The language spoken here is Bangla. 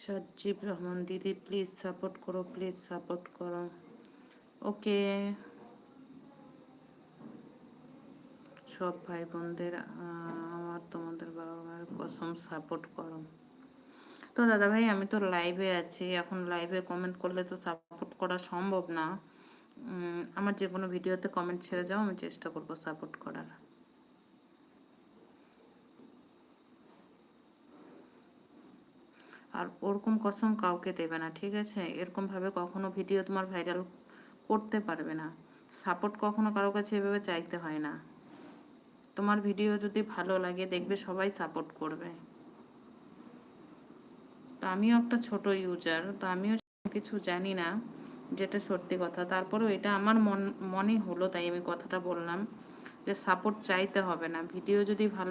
সাজ্জিব রহমান দিদি প্লিজ সাপোর্ট করো, প্লিজ সাপোর্ট করো। ওকে, সব ভাই বোনদের আমার তোমাদের বাবা মায়ের কসম সাপোর্ট করো। তো দাদা ভাই আমি তো লাইভে আছি, এখন লাইভে কমেন্ট করলে তো সাপোর্ট করা সম্ভব না। আমার যে কোনো ভিডিওতে কমেন্ট ছেড়ে যাও, আমি চেষ্টা করবো সাপোর্ট করার। আর ওরকম কসম কাউকে দেবে না, ঠিক আছে? এরকমভাবে কখনো ভিডিও তোমার ভাইরাল করতে পারবে না। সাপোর্ট কখনো কারো কাছে এভাবে চাইতে হয় না। তোমার ভিডিও যদি ভালো লাগে দেখবে সবাই সাপোর্ট করবে। তো আমিও একটা ছোট ইউজার, তো আমিও কিছু জানি না, যেটা সত্যি কথা। তারপরেও এটা আমার মনে হলো, তাই আমি কথাটা বললাম যে সাপোর্ট চাইতে হবে না। ভিডিও যদি ভালো